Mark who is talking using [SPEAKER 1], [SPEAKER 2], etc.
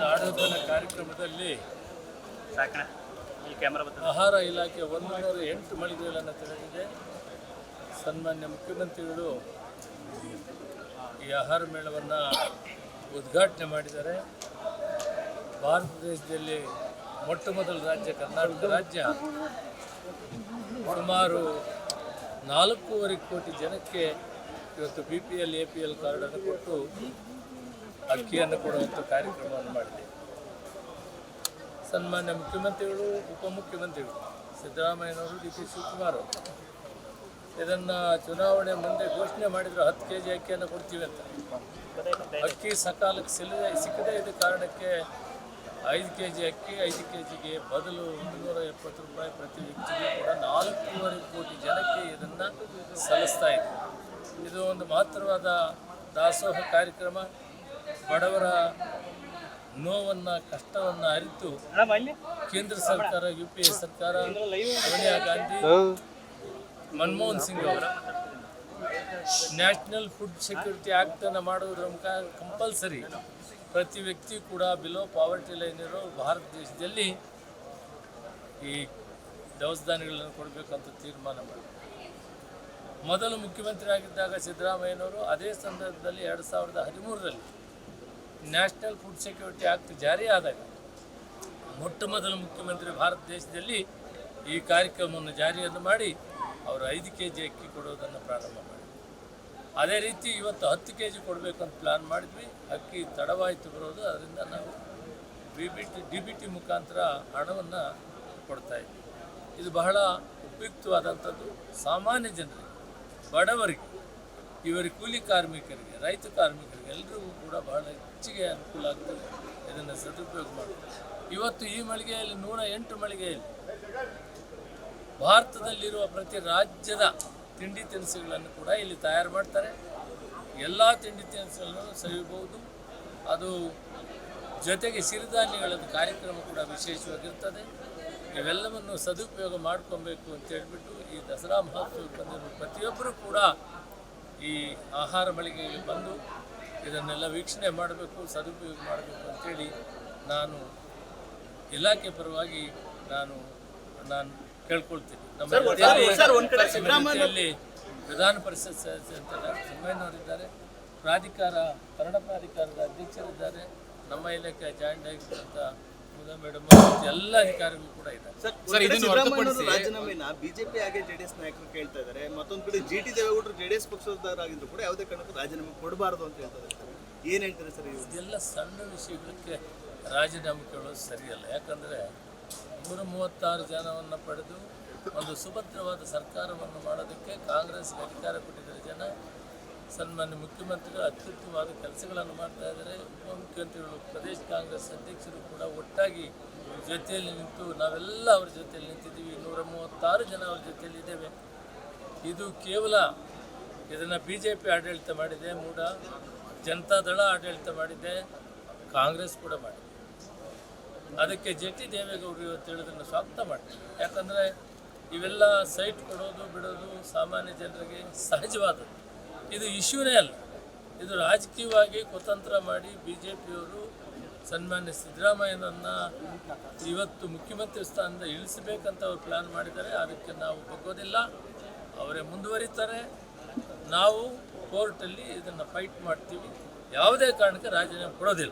[SPEAKER 1] ನಾಡಹಬ್ಬನ ಕಾರ್ಯಕ್ರಮದಲ್ಲಿ ಆಹಾರ ಇಲಾಖೆ 108 ಮಳಿಗೆಗಳನ್ನು ತೆರೆದಿದೆ. ಸನ್ಮಾನ್ಯ ಮುಖ್ಯಮಂತ್ರಿಗಳು ಈ ಆಹಾರ ಮೇಳವನ್ನು ಉದ್ಘಾಟನೆ ಮಾಡಿದ್ದಾರೆ. ಭಾರತ ದೇಶದಲ್ಲಿ ಮೊಟ್ಟ ಮೊದಲ ರಾಜ್ಯ ಕರ್ನಾಟಕ ರಾಜ್ಯ ಸುಮಾರು 4.5 ಕೋಟಿ ಜನಕ್ಕೆ ಇವತ್ತು BPL APL ಕಾರ್ಡನ್ನು ಕೊಟ್ಟು ಅಕ್ಕಿಯನ್ನು ಕೊಡುವಂಥ ಕಾರ್ಯಕ್ರಮವನ್ನು ಮಾಡಿದೆ. ಸನ್ಮಾನ್ಯ ಮುಖ್ಯಮಂತ್ರಿಗಳು, ಉಪಮುಖ್ಯಮಂತ್ರಿಗಳು ಸಿದ್ದರಾಮಯ್ಯನವರು, DK ಶಿವಕುಮಾರ್ ಇದನ್ನು ಚುನಾವಣೆ ಮುಂದೆ ಘೋಷಣೆ ಮಾಡಿದ್ರು 10 kg ಅಕ್ಕಿಯನ್ನು ಕೊಡ್ತೀವಿ ಅಂತ. ಅಕ್ಕಿ ಸಕಾಲಕ್ಕೆ ಸಿಕ್ಕದೇ ಇದ್ದ ಕಾರಣಕ್ಕೆ 5 kg ಅಕ್ಕಿ 5 kgಗೆ ಬದಲು 170 ರೂಪಾಯಿ ಪ್ರತಿ ವ್ಯಕ್ತಿಗೆ ಕೂಡ 4.5 ಕೋಟಿ ಜನಕ್ಕೆ ಇದನ್ನು ಸಲ್ಲಿಸ್ತಾ ಇದೆ. ಇದು ಒಂದು ಮಹತ್ತರವಾದ ದಾಸೋಹ ಕಾರ್ಯಕ್ರಮ. ಬಡವರ ನೋವನ್ನು, ಕಷ್ಟವನ್ನು ಅರಿತು ಕೇಂದ್ರ ಸರ್ಕಾರ, UPA ಸರ್ಕಾರ, ಸೋನಿಯಾ ಗಾಂಧಿ, ಮನಮೋಹನ್ ಸಿಂಗ್ ಅವರ ನ್ಯಾಷನಲ್ ಫುಡ್ ಸೆಕ್ಯೂರಿಟಿ ಆ್ಯಕ್ಟನ್ನು ಮಾಡುವುದರ ಮುಖಾಂತರ ಕಂಪಲ್ಸರಿ ಪ್ರತಿ ವ್ಯಕ್ತಿ ಕೂಡ ಬಿಲೋ ಪಾವರ್ಟಿ ಲೈನ್ ಇರೋ ಭಾರತ ದೇಶದಲ್ಲಿ ಈ ದವಸ ಧಾನ್ಯಗಳನ್ನು ಕೊಡಬೇಕಂತ ತೀರ್ಮಾನ ಮಾಡಿದರು. ಮೊದಲು ಮುಖ್ಯಮಂತ್ರಿ ಆಗಿದ್ದಾಗ ಸಿದ್ದರಾಮಯ್ಯನವರು ಅದೇ ಸಂದರ್ಭದಲ್ಲಿ 2013ರಲ್ಲಿ ನ್ಯಾಷನಲ್ ಫುಡ್ ಸೆಕ್ಯೂರಿಟಿ ಆ್ಯಕ್ಟ್ ಜಾರಿ ಆದಾಗ ಮೊಟ್ಟ ಮೊದಲ ಮುಖ್ಯಮಂತ್ರಿ ಭಾರತ ದೇಶದಲ್ಲಿ ಈ ಕಾರ್ಯಕ್ರಮವನ್ನು ಜಾರಿಯನ್ನು ಮಾಡಿ ಅವರು 5 kg ಅಕ್ಕಿ ಕೊಡೋದನ್ನು ಪ್ರಾರಂಭ ಮಾಡಿದರು. ಅದೇ ರೀತಿ ಇವತ್ತು 10 kg ಕೊಡಬೇಕಂತ ಪ್ಲ್ಯಾನ್ ಮಾಡಿದ್ವಿ. ಅಕ್ಕಿ ತಡವಾಯಿತು ಬರೋದು, ಅದರಿಂದ ನಾವು DBT ಮುಖಾಂತರ ಹಣವನ್ನು ಕೊಡ್ತಾಯಿದ್ವಿ. ಇದು ಬಹಳ ಉಪಯುಕ್ತವಾದಂಥದ್ದು. ಸಾಮಾನ್ಯ ಜನರಿಗೆ, ಬಡವರಿಗೆ, ಇವರಿಗೆ, ಕೂಲಿ ಕಾರ್ಮಿಕರಿಗೆ, ರೈತ ಕಾರ್ಮಿಕರಿಗೆ ಎಲ್ಲರಿಗೂ ಕೂಡ ಬಹಳ ಹೆಚ್ಚಿಗೆ ಅನುಕೂಲ ಆಗ್ತದೆ. ಇದನ್ನು ಸದುಪಯೋಗ ಮಾಡ್ತಾರೆ. ಇವತ್ತು ಈ ಮಳಿಗೆಯಲ್ಲಿ 108 ಮಳಿಗೆಯಲ್ಲಿ ಭಾರತದಲ್ಲಿರುವ ಪ್ರತಿ ರಾಜ್ಯದ ತಿಂಡಿ ತಿನಿಸುಗಳನ್ನು ಕೂಡ ಇಲ್ಲಿ ತಯಾರು ಮಾಡ್ತಾರೆ. ಎಲ್ಲ ತಿಂಡಿ ತಿನಿಸುಗಳನ್ನು ಸವಿಬಹುದು. ಅದು ಜೊತೆಗೆ ಸಿರಿಧಾನ್ಯಗಳದ್ದು ಕಾರ್ಯಕ್ರಮ ಕೂಡ ವಿಶೇಷವಾಗಿರ್ತದೆ. ಇವೆಲ್ಲವನ್ನು ಸದುಪಯೋಗ ಮಾಡ್ಕೊಬೇಕು ಅಂತ ಹೇಳ್ಬಿಟ್ಟು ಈ ದಸರಾ ಮಹೋತ್ಸವಕ್ಕೆ ಬಂದಿರುವ ಪ್ರತಿಯೊಬ್ಬರೂ ಕೂಡ ಈ ಆಹಾರ ಮಳಿಗೆಗೆ ಬಂದು ಇದನ್ನೆಲ್ಲ ವೀಕ್ಷಣೆ ಮಾಡಬೇಕು, ಸದುಪಯೋಗ ಮಾಡಬೇಕು ಅಂತೇಳಿ ನಾನು ಇಲಾಖೆ ಪರವಾಗಿ ನಾನು ಕೇಳ್ಕೊಳ್ತೀನಿ. ನಮ್ಮ ಸಮಿತಿಯಲ್ಲಿ ವಿಧಾನ ಪರಿಷತ್ ಸದಸ್ಯರಿದ್ದಾರೆ, ಸಿದ್ದರಾಮಯ್ಯನವರಿದ್ದಾರೆ, ಕನ್ನಡ ಪ್ರಾಧಿಕಾರದ ಅಧ್ಯಕ್ಷರಿದ್ದಾರೆ, ನಮ್ಮ ಇಲಾಖೆ ಜಾಯಿಂಟ್ ಆಗಿರ್ತಕ್ಕಂಥ ಮುದಾ ಮೇಡಮ್, ಎಲ್ಲ ಅಧಿಕಾರಿಗಳು ಕೂಡ ಇದ್ದಾರೆ.
[SPEAKER 2] ರಾಜೀನಾಮೆನ ಬಿಜೆಪಿ ಹಾಗೆ JDS ನಾಯಕರು ಕೇಳ್ತಾ ಇದ್ದಾರೆ. ಮತ್ತೊಂದು ಕಡೆ GT ದೇವೇಗೌಡರು JDS ಪಕ್ಷದವರಾಗಿದ್ರು ಕೂಡ ಯಾವುದೇ ಕಾರಣಕ್ಕೂ ರಾಜೀನಾಮೆ ಕೊಡಬಾರದು ಅಂತ ಹೇಳ್ತಾರೆ. ಏನು ಹೇಳ್ತಾರೆ ಸರ್? ಇದೆಲ್ಲ
[SPEAKER 1] ಸಣ್ಣ ವಿಷಯಗಳಿಗೆ ರಾಜೀನಾಮೆ ಕೇಳೋದು ಸರಿಯಲ್ಲ. ಯಾಕಂದರೆ 136 ಜನವನ್ನು ಪಡೆದು ಒಂದು ಸುಭದ್ರವಾದ ಸರ್ಕಾರವನ್ನು ಮಾಡೋದಕ್ಕೆ ಕಾಂಗ್ರೆಸ್ಗೆ ಅಧಿಕಾರ ಕೊಟ್ಟಿದ್ದಾರೆ ಜನ. ಸನ್ಮಾನ್ಯ ಮುಖ್ಯಮಂತ್ರಿಗಳು ಅತ್ಯುತ್ತಮವಾದ ಕೆಲಸಗಳನ್ನು ಮಾಡ್ತಾ ಇದ್ದಾರೆ. ಉಪಮುಖ್ಯಮಂತ್ರಿಗಳು, ಪ್ರದೇಶ ಕಾಂಗ್ರೆಸ್ ಅಧ್ಯಕ್ಷರು ಕೂಡ ಒಟ್ಟಾಗಿ ಜೊತೆಯಲ್ಲಿ ನಿಂತು ನಾವೆಲ್ಲ ಅವ್ರ ಜೊತೆಯಲ್ಲಿ ನಿಂತಿದ್ದೀವಿ. 136 ಜನ ಅವ್ರ ಜೊತೆಯಲ್ಲಿ ಇದ್ದೇವೆ. ಇದು ಕೇವಲ ಇದನ್ನು BJP ಆಡಳಿತ ಮಾಡಿದೆ, ಮೂಡ ಜನತಾದಳ ಆಡಳಿತ ಮಾಡಿದೆ, ಕಾಂಗ್ರೆಸ್ ಕೂಡ ಮಾಡಿದೆ. ಅದಕ್ಕೆ JT ದೇವೇಗೌಡರು ಇವತ್ತು ಹೇಳೋದನ್ನು ಸ್ವಾಗತ ಮಾಡ್ತಾರೆ. ಯಾಕಂದರೆ ಇವೆಲ್ಲ ಸೈಟ್ ಕೊಡೋದು ಬಿಡೋದು ಸಾಮಾನ್ಯ ಜನರಿಗೆ ಸಹಜವಾದದ್ದು. ಇದು ಇಶ್ಯೂನೇ ಅಲ್ಲ. ಇದು ರಾಜಕೀಯವಾಗಿ ಕುತಂತ್ರ ಮಾಡಿ BJPಯವರು ಸನ್ಮಾನ್ಯ ಸಿದ್ದರಾಮಯ್ಯನನ್ನು ಇವತ್ತು ಮುಖ್ಯಮಂತ್ರಿ ಸ್ಥಾನದಿಂದ ಇಳಿಸಬೇಕಂತ ಅವ್ರು ಪ್ಲ್ಯಾನ್ ಮಾಡಿದ್ದಾರೆ. ಅದಕ್ಕೆ ನಾವು ಬಗ್ಗೋದಿಲ್ಲ. ಅವರೇ ಮುಂದುವರಿತಾರೆ. ನಾವು ಕೋರ್ಟಲ್ಲಿ ಇದನ್ನು ಫೈಟ್ ಮಾಡ್ತೀವಿ. ಯಾವುದೇ ಕಾರಣಕ್ಕೆ ರಾಜೀನಾಮೆ ಕೊಡೋದಿಲ್ಲ.